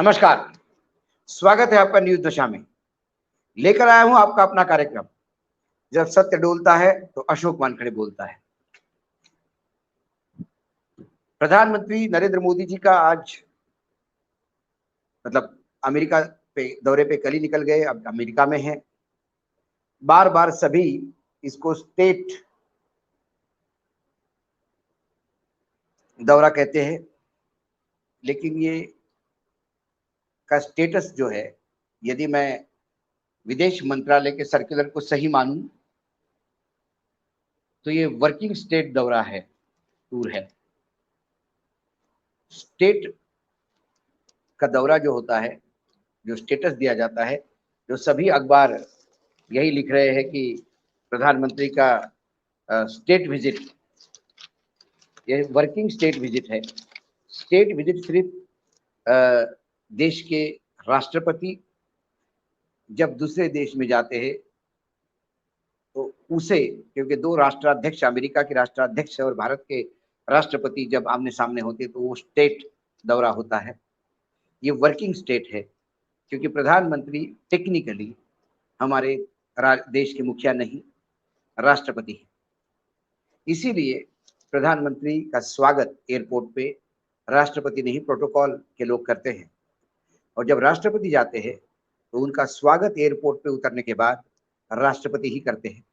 नमस्कार। स्वागत है आपका न्यूज दशा में। लेकर आया हूं आपका अपना कार्यक्रम, जब सत्य डोलता है तो अशोक वानखेड़े बोलता है। प्रधानमंत्री नरेंद्र मोदी जी का आज अमेरिका पे दौरे पे कल ही निकल गए, अब अमेरिका में हैं। बार बार सभी इसको स्टेट दौरा कहते हैं, लेकिन ये का स्टेटस जो है, यदि मैं विदेश मंत्रालय के सर्कुलर को सही मानूं तो ये वर्किंग स्टेट दौरा है, टूर है। स्टेट का दौरा जो होता है, जो स्टेटस दिया जाता है, जो सभी अखबार यही लिख रहे हैं कि प्रधानमंत्री का स्टेट विजिट, ये वर्किंग स्टेट विजिट है। स्टेट विजिट सिर्फ देश के राष्ट्रपति जब दूसरे देश में जाते हैं तो उसे, क्योंकि दो राष्ट्राध्यक्ष, अमेरिका के राष्ट्राध्यक्ष और भारत के राष्ट्रपति जब आमने सामने होते तो वो स्टेट दौरा होता है। ये वर्किंग स्टेट है, क्योंकि प्रधानमंत्री टेक्निकली हमारे देश के मुखिया नहीं, राष्ट्रपति है। इसीलिए प्रधानमंत्री का स्वागत एयरपोर्ट पे राष्ट्रपति नहीं, प्रोटोकॉल के लोग करते हैं। और जब राष्ट्रपति जाते हैं तो उनका स्वागत एयरपोर्ट पे उतरने के बाद राष्ट्रपति ही करते हैं।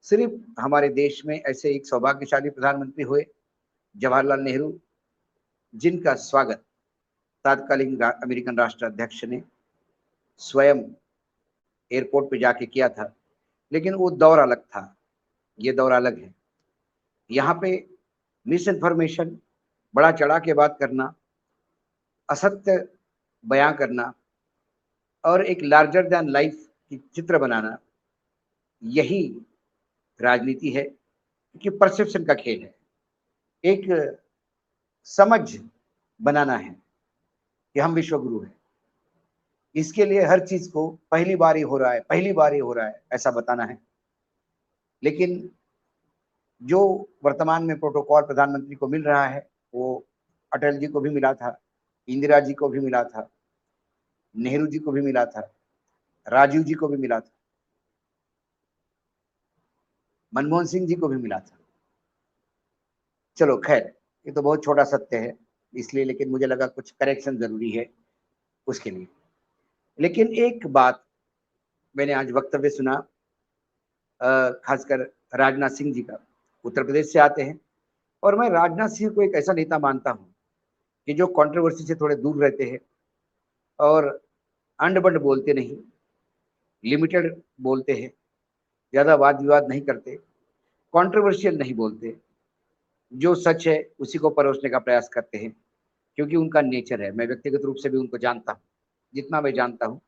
सिर्फ हमारे देश में ऐसे एक सौभाग्यशाली प्रधानमंत्री हुए, जवाहरलाल नेहरू, जिनका स्वागत तत्कालीन अमेरिकन राष्ट्राध्यक्ष ने स्वयं एयरपोर्ट पे जाके किया था। लेकिन वो दौर अलग था, ये दौर अलग है। यहाँ पे मिस इन्फॉर्मेशन, बड़ा चढ़ा के बात करना, असत्य बयां करना और एक लार्जर दैन लाइफ की चित्र बनाना, यही राजनीति है। कि परसेप्शन का खेल है, एक समझ बनाना है कि हम विश्वगुरु हैं। इसके लिए हर चीज को पहली बार ही हो रहा है, पहली बार ही हो रहा है, ऐसा बताना है। लेकिन जो वर्तमान में प्रोटोकॉल प्रधानमंत्री को मिल रहा है, वो अटल जी को भी मिला था, इंदिरा जी को भी मिला था, नेहरू जी को भी मिला था, राजीव जी को भी मिला था, मनमोहन सिंह जी को भी मिला था। चलो खैर, ये तो बहुत छोटा सत्य है इसलिए, लेकिन मुझे लगा कुछ करेक्शन जरूरी है उसके लिए। लेकिन एक बात मैंने आज वक्तव्य सुना, खासकर राजनाथ सिंह जी का, उत्तर प्रदेश से आते हैं। और मैं राजनाथ सिंह को एक ऐसा नेता मानता हूं कि जो कंट्रोवर्सी से थोड़े दूर रहते हैं और अंड बंड बोलते नहीं, लिमिटेड बोलते हैं, ज्यादा वाद विवाद नहीं करते, कंट्रोवर्शियल नहीं बोलते, जो सच है उसी को परोसने का प्रयास करते हैं, क्योंकि उनका नेचर है। मैं व्यक्तिगत रूप से भी उनको जानता हूँ, जितना मैं जानता हूँ।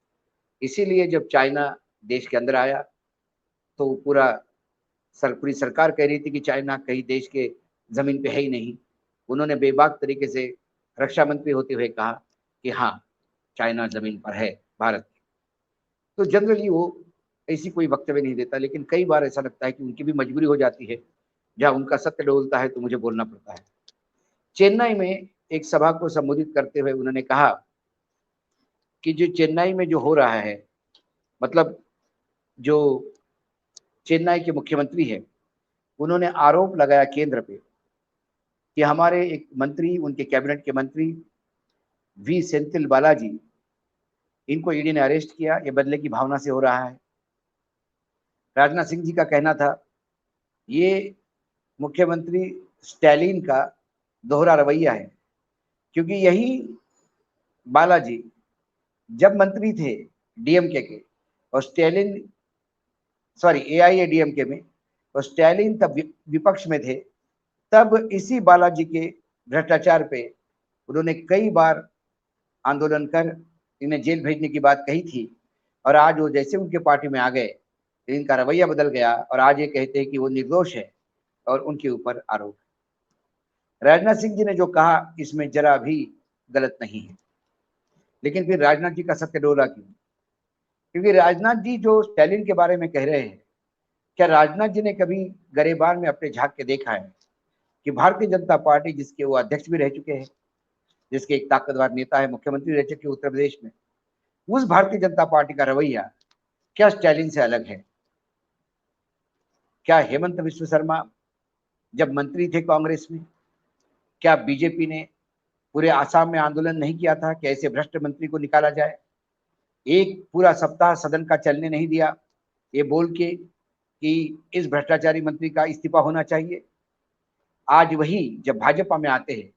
इसीलिए जब चाइना देश के अंदर आया तो पूरी सरकार कह रही थी कि चाइना कहीं देश के जमीन पे है ही नहीं। उन्होंने बेबाक तरीके से रक्षा मंत्री होते हुए कहा कि हाँ, चाइना जमीन पर है भारत की। तो जनरली वो ऐसी कोई वक्तव्य नहीं देता, लेकिन कई बार ऐसा लगता है कि उनकी भी मजबूरी हो जाती है, जहाँ उनका सत्य डोलता है तो मुझे बोलना पड़ता है। चेन्नई में एक सभा को संबोधित करते हुए उन्होंने कहा कि जो चेन्नई में जो हो रहा है, मतलब जो चेन्नई के मुख्यमंत्री है, उन्होंने आरोप लगाया केंद्र पे कि हमारे एक मंत्री, उनके कैबिनेट के मंत्री वी सेंथिल बालाजी, इनको ईडी ने अरेस्ट किया, ये बदले की भावना से हो रहा है। राजनाथ सिंह जी का कहना था ये मुख्यमंत्री स्टैलिन का दोहरा रवैया है, क्योंकि यही बालाजी जब मंत्री थे डीएमके के और स्टैलिन, सॉरी एआईएडीएमके में, और स्टैलिन तब विपक्ष में थे, तब इसी बालाजी के भ्रष्टाचार पे उन्होंने कई बार आंदोलन कर इन्हें जेल भेजने की बात कही थी। और आज वो जैसे उनके पार्टी में आ गए, इनका रवैया बदल गया और आज ये कहते हैं कि वो निर्दोष है और उनके ऊपर आरोप। राजनाथ सिंह जी ने जो कहा इसमें जरा भी गलत नहीं है, लेकिन फिर राजनाथ जी का सत्य डोला क्यों? क्योंकि राजनाथ जी जो स्टैलिन के बारे में कह रहे हैं, क्या राजनाथ जी ने कभी गरेबार में अपने झांक के देखा है कि भारतीय जनता पार्टी, जिसके वो अध्यक्ष भी रह चुके हैं, जिसके एक ताकतवर नेता है, मुख्यमंत्री रह चुके उत्तर प्रदेश में, उस भारतीय जनता पार्टी का रवैया क्या स्टालिन से अलग है? क्या हेमंत विश्व शर्मा जब मंत्री थे कांग्रेस में, क्या बीजेपी ने पूरे आसाम में आंदोलन नहीं किया था कि ऐसे भ्रष्ट मंत्री को निकाला जाए? एक पूरा सप्ताह सदन का चलने नहीं दिया, ये बोल के कि इस भ्रष्टाचारी मंत्री का इस्तीफा होना चाहिए। आज वही जब भाजपा में आते हैं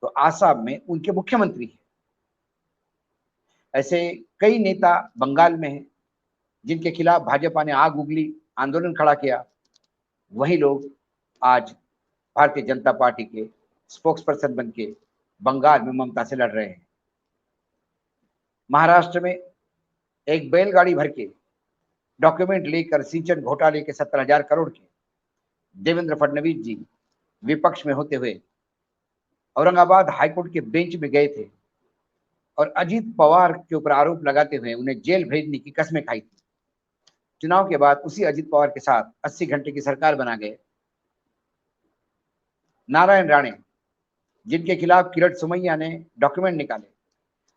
तो आसाम में उनके मुख्यमंत्री हैं। ऐसे कई नेता बंगाल में हैं जिनके खिलाफ भाजपा ने आग उगली, आंदोलन खड़ा किया। वही लोग आज भारतीय जनता पार्टी के स्पोक्स पर्सन बन के बंगाल में ममता से लड़ रहे हैं। महाराष्ट्र में एक बैलगाड़ी भर के डॉक्यूमेंट लेकर सिंचन घोटाले के 70,000 करोड़ के देवेंद्र फडणवीस जी विपक्ष में होते हुए औरंगाबाद हाईकोर्ट के बेंच में गए थे और अजीत पवार के ऊपर आरोप लगाते हुए उन्हें जेल भेजने की कस्में खाई थी। चुनाव के बाद उसी अजीत पवार के साथ 80 घंटे की सरकार बना गए नारायण राणे, जिनके खिलाफ किरण सोमैया ने डॉक्यूमेंट निकाले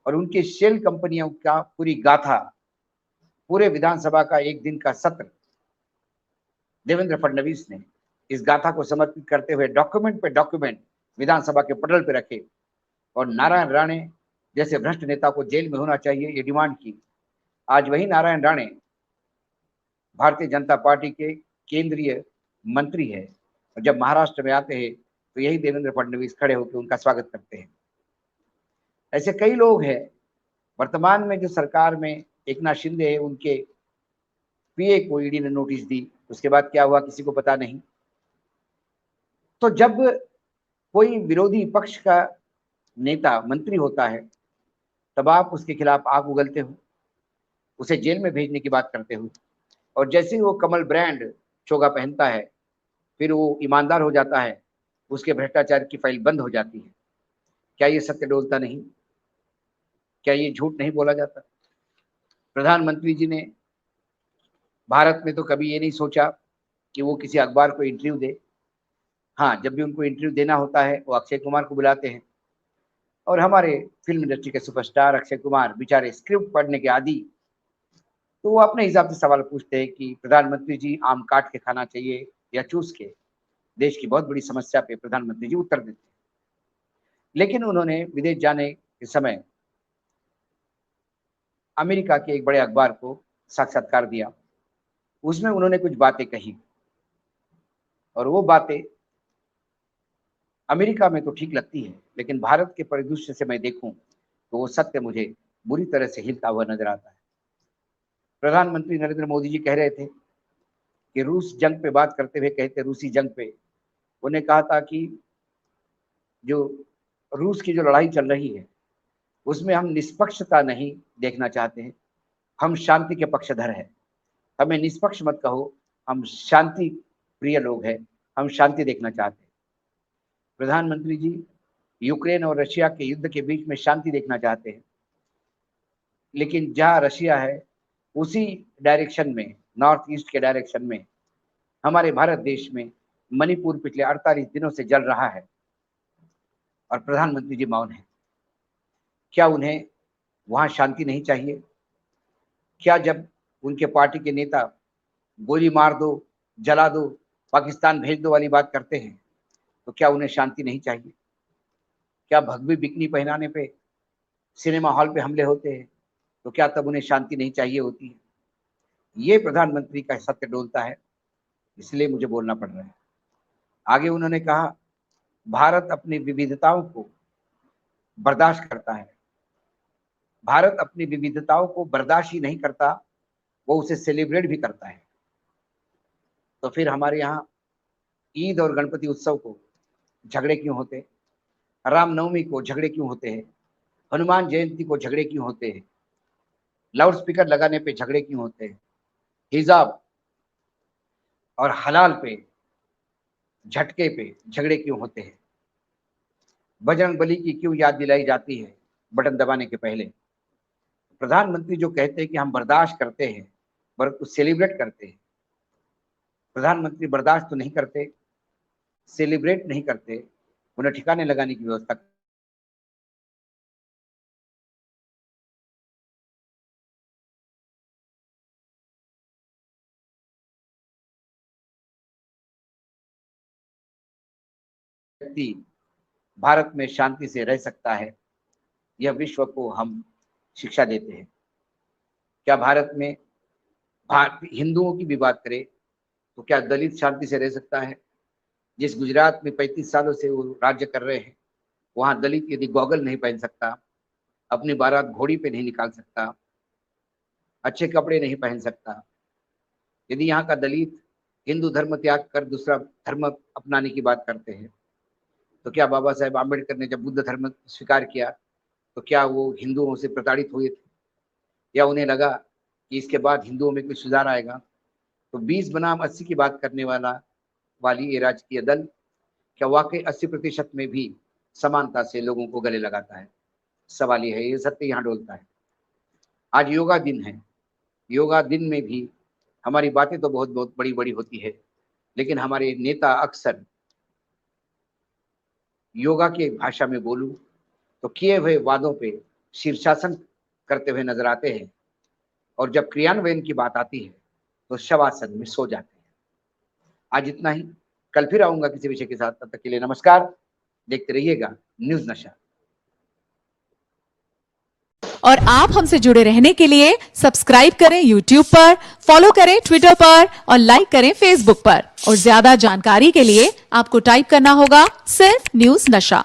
और उनके शेल कंपनियों का पूरी गाथा, पूरे विधानसभा का एक दिन का सत्र देवेंद्र फडणवीस ने इस गाथा को समर्पित करते हुए डॉक्यूमेंट पे डॉक्यूमेंट विधानसभा के पटल पे रखे और नारायण राणे जैसे भ्रष्ट नेता को जेल में होना चाहिए ये डिमांड की। आज वही नारायण राणे भारतीय जनता पार्टी के केंद्रीय मंत्री है और जब महाराष्ट्र में आते हैं तो यही देवेंद्र फडणवीस खड़े होकर उनका स्वागत करते हैं। ऐसे कई लोग हैं वर्तमान में जो सरकार में एकनाथ शिंदे है, उनके पीए को ईडी ने नोटिस दी, उसके बाद क्या हुआ किसी को पता नहीं। तो जब कोई विरोधी पक्ष का नेता मंत्री होता है तब आप उसके खिलाफ आग उगलते हो, उसे जेल में भेजने की बात करते हो और जैसे ही वो कमल ब्रांड चोगा पहनता है फिर वो ईमानदार हो जाता है, उसके भ्रष्टाचार की फाइल बंद हो जाती है। क्या ये सत्य डोलता नहीं? क्या ये झूठ नहीं बोला जाता? प्रधानमंत्री जी ने भारत में तो कभी ये नहीं सोचा कि वो किसी अखबार को इंटरव्यू दे। हाँ, जब भी उनको इंटरव्यू देना होता है वो अक्षय कुमार को बुलाते हैं और हमारे फिल्म इंडस्ट्री के सुपरस्टार अक्षय कुमार बेचारे स्क्रिप्ट पढ़ने के आदी, तो वो अपने हिसाब से सवाल पूछते हैं कि प्रधानमंत्री जी आम काट के खाना चाहिए या चूस के। देश की बहुत बड़ी समस्या पे प्रधानमंत्री जी उत्तर देते हैं। लेकिन उन्होंने विदेश जाने के समय अमेरिका के एक बड़े अखबार को साक्षात्कार दिया, उसमें उन्होंने कुछ बातें कही और वो बातें अमेरिका में तो ठीक लगती है लेकिन भारत के परिदृश्य से मैं देखूं तो वो सत्य मुझे बुरी तरह से हिलता हुआ नजर आता है। प्रधानमंत्री नरेंद्र मोदी जी कह रहे थे कि रूस जंग पे बात करते हुए कहते रूसी जंग पे उन्हें कहा था कि जो रूस की जो लड़ाई चल रही है उसमें हम निष्पक्षता नहीं देखना चाहते हैं, हम शांति के पक्षधर हैं, हमें निष्पक्ष मत कहो, हम शांति प्रिय लोग हैं, हम शांति देखना चाहते हैं। प्रधानमंत्री जी यूक्रेन और रशिया के युद्ध के बीच में शांति देखना चाहते हैं, लेकिन जहाँ रशिया है उसी डायरेक्शन में, नॉर्थ ईस्ट के डायरेक्शन में हमारे भारत देश में मणिपुर पिछले 48 दिनों से जल रहा है और प्रधानमंत्री जी मौन है। क्या उन्हें वहाँ शांति नहीं चाहिए? क्या जब उनके पार्टी के नेता गोली मार दो, जला दो, पाकिस्तान भेज दो वाली बात करते हैं तो क्या उन्हें शांति नहीं चाहिए? क्या भगवी बिकनी पहनाने पे सिनेमा हॉल पे हमले होते हैं तो क्या तब उन्हें शांति नहीं चाहिए होती है? ये प्रधानमंत्री का सत्य डोलता है, इसलिए मुझे बोलना पड़ रहा है। आगे उन्होंने कहा भारत अपनी विविधताओं को बर्दाश्त करता है, भारत अपनी विविधताओं को बर्दाश्त ही नहीं करता, वो उसे सेलिब्रेट भी करता है। तो फिर हमारे यहाँ ईद और गणपति उत्सव को झगड़े क्यों होते हैं? रामनवमी को झगड़े क्यों होते हैं? हनुमान जयंती को झगड़े क्यों होते हैं? लाउड स्पीकर लगाने पे झगड़े क्यों होते हैं? हिजाब और हलाल पे, झटके पे झगड़े क्यों होते हैं? बजरंग बली की क्यों याद दिलाई जाती है बटन दबाने के पहले? प्रधानमंत्री जो कहते हैं कि हम बर्दाश्त करते हैं बल्कि सेलिब्रेट करते हैं, प्रधानमंत्री बर्दाश्त तो नहीं करते, सेलिब्रेट नहीं करते, उन्हें ठिकाने लगाने की व्यवस्था व्यक्ति भारत में शांति से रह सकता है, यह विश्व को हम शिक्षा देते हैं। क्या भारत में हिंदुओं की भी बात करें तो क्या दलित शांति से रह सकता है? जिस गुजरात में 35 सालों से वो राज्य कर रहे हैं, वहां दलित यदि गॉगल नहीं पहन सकता, अपनी बारात घोड़ी पे नहीं निकाल सकता, अच्छे कपड़े नहीं पहन सकता, यदि यहाँ का दलित हिंदू धर्म त्याग कर दूसरा धर्म अपनाने की बात करते हैं, तो क्या बाबा साहेब आम्बेडकर ने जब बुद्ध धर्म स्वीकार किया तो क्या वो हिंदुओं से प्रताड़ित हुए थे, या उन्हें लगा कि इसके बाद हिंदुओं में कुछ सुधार आएगा? तो 20 बनाम 80 की बात करने वाली ये राजकीय दल क्या वाकई 80% में भी समानता से लोगों को गले लगाता है? सवाल ये है, ये सत्य यहाँ डोलता है। आज योगा दिन है। योगा दिन में भी हमारी बातें तो बहुत बहुत बड़ी बड़ी होती है, लेकिन हमारे नेता अक्सर योगा की भाषा में बोलूं तो किए हुए वादों पे शीर्षासन करते हुए नजर आते हैं, और जब क्रियान्वयन की बात आती है तो शवासन में सो जाते हैं। आज इतना ही, कल फिर आऊंगा किसी विषय के साथ। तब तक के लिए नमस्कार। देखते रहिएगा न्यूज़ नशा। और आप हमसे जुड़े रहने के लिए सब्सक्राइब करें YouTube पर, फॉलो करें Twitter पर और लाइक करें Facebook पर। और ज्यादा जानकारी के लिए आपको टाइप करना होगा सिर्फ न्यूज़ नशा।